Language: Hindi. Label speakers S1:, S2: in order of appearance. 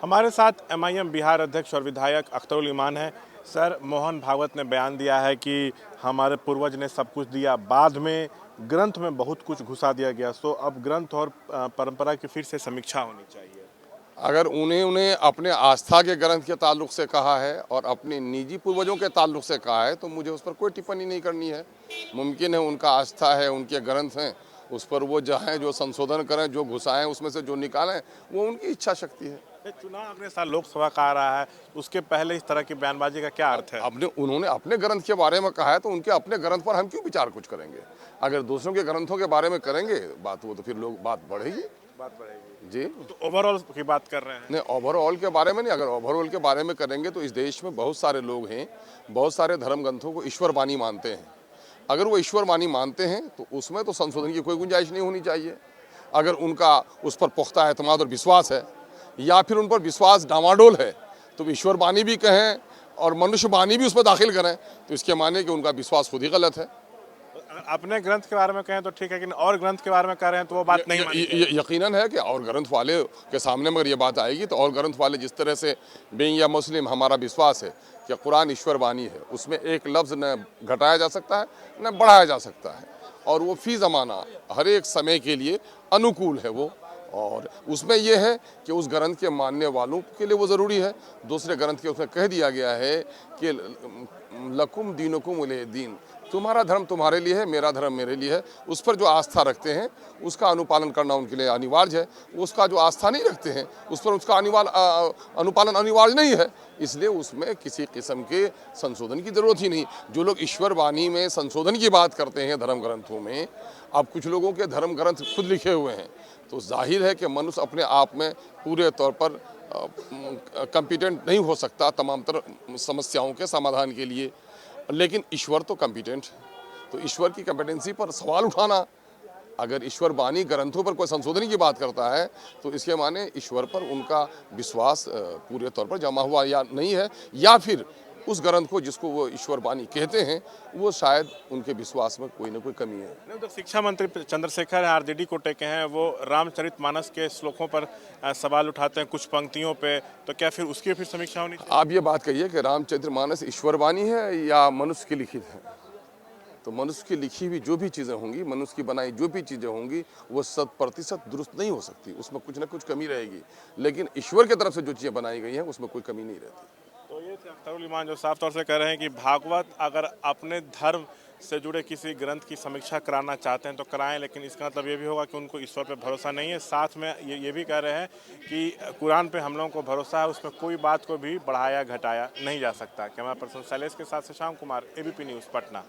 S1: हमारे साथ एमआईएम बिहार अध्यक्ष और विधायक अख्तरुल इमान हैं। सर, मोहन भागवत ने बयान दिया है कि हमारे पूर्वज ने सब कुछ दिया, बाद में ग्रंथ में बहुत कुछ घुसा दिया गया, सो अब ग्रंथ और परंपरा की फिर से समीक्षा होनी चाहिए।
S2: अगर उन्हें अपने आस्था के ग्रंथ के ताल्लुक से कहा है और अपने निजी पूर्वजों के ताल्लुक से कहा है तो मुझे उस पर कोई टिप्पणी नहीं करनी है। मुमकिन है उनका आस्था है, उनके ग्रंथ हैं, उस पर वो चाहें जो संशोधन करें, जो घुसाएं, उसमें से जो निकालें, वो उनकी इच्छा शक्ति है।
S1: चुनाव अगले साल लोकसभा का आ रहा है, उसके पहले इस तरह की बयानबाजी का क्या अर्थ है?
S2: उन्होंने अपने ग्रंथ के बारे में कहा है तो उनके अपने ग्रंथ पर हम क्यों विचार कुछ करेंगे? अगर दूसरों के ग्रंथों के बारे में करेंगे बात, वो तो फिर लोग बात बढ़ेगी जी।
S1: तो ओवरऑल की बात कर रहे हैं?
S2: नहीं, ओवरऑल के बारे में नहीं। अगर ओवरऑल के बारे में करेंगे तो इस देश में बहुत सारे लोग हैं, बहुत सारे धर्म ग्रंथों को ईश्वर वाणी मानते हैं। अगर वो ईश्वर वाणी मानते हैं तो उसमें तो संशोधन की कोई गुंजाइश नहीं होनी चाहिए। अगर उनका उस पर पुख्ता एतमाद और विश्वास है या फिर उन पर विश्वास डामाडोल है तो ईश्वर वाणी भी कहें और मनुष्य वाणी भी उसमें दाखिल करें तो इसके माने कि उनका विश्वास खुद ही गलत है।
S1: अपने ग्रंथ के बारे में कहें तो ठीक है, लेकिन और ग्रंथ के बारे में कह रहे हैं तो वो बात नहीं
S2: यकीनन है कि और ग्रंथ वाले के सामने मगर ये बात आएगी तो और ग्रंथ वाले जिस तरह से बीइंग या मुस्लिम हमारा विश्वास है कि कुरान ईश्वर वाणी है, उसमें एक लफ्ज़ न घटाया जा सकता है न बढ़ाया जा सकता है और वो फी ज़माना हर एक समय के लिए अनुकूल है वो। और उसमें यह है कि उस ग्रंथ के मानने वालों के लिए वो ज़रूरी है। दूसरे ग्रंथ के उसमें कह दिया गया है कि लकुम दीनुकुम वलिय दीन, तुम्हारा धर्म तुम्हारे लिए है, मेरा धर्म मेरे लिए है। उस पर जो आस्था रखते हैं उसका अनुपालन करना उनके लिए अनिवार्य है। उसका जो आस्था नहीं रखते हैं उस पर उसका अनुपालन अनिवार्य नहीं है, इसलिए उसमें किसी किस्म के संशोधन की ज़रूरत ही नहीं। जो लोग ईश्वर वाणी में संशोधन की बात करते हैं धर्म ग्रंथों में, अब कुछ लोगों के धर्म ग्रंथ खुद लिखे हुए हैं तो जाहिर है कि मनुष्य अपने आप में पूरे तौर पर कॉम्पिटेंट नहीं हो सकता तमाम तरह समस्याओं के समाधान के लिए, लेकिन ईश्वर तो कॉम्पिटेंट है। तो ईश्वर की कॉम्पिटेंसी पर सवाल उठाना, अगर ईश्वर वाणी ग्रंथों पर कोई संशोधन की बात करता है तो इसके माने ईश्वर पर उनका विश्वास पूरे तौर पर जमा हुआ या नहीं है, या फिर उस ग्रंथ को जिसको वो ईश्वर वाणी कहते हैं वो शायद उनके विश्वास में कोई ना कोई कमी है।
S1: नहीं तो शिक्षा मंत्री चंद्रशेखर आरजेडी कोटे के हैं, वो रामचरितमानस के श्लोकों पर सवाल उठाते हैं कुछ पंक्तियों पे, तो क्या फिर उसकी फिर समीक्षा होनी चाहिए?
S2: आप ये बात कहिए कि रामचरितमानस ईश्वर वाणी है या मनुष्य की लिखित है? तो मनुष्य की लिखी हुई जो भी चीज़ें होंगी, मनुष्य की बनाई जो भी चीज़ें होंगी वो 100% दुरुस्त नहीं हो सकती, उसमें कुछ ना कुछ कमी रहेगी। लेकिन ईश्वर की तरफ से जो चीज़ें बनाई गई हैं उसमें कोई कमी नहीं रहती।
S1: तो ये थे अख्तरुल इमान जो साफ तौर से कह रहे हैं कि भागवत अगर अपने धर्म से जुड़े किसी ग्रंथ की समीक्षा कराना चाहते हैं तो कराएं, लेकिन इसका मतलब ये भी होगा कि उनको ईश्वर पे भरोसा नहीं है। साथ में ये भी कह रहे हैं कि कुरान पे हम लोगों को भरोसा है, उसमें कोई बात को भी बढ़ाया घटाया नहीं जा सकता। कैमरा पर्सन शैलेश के साथ से श्याम कुमार, एबीपी न्यूज़ पटना।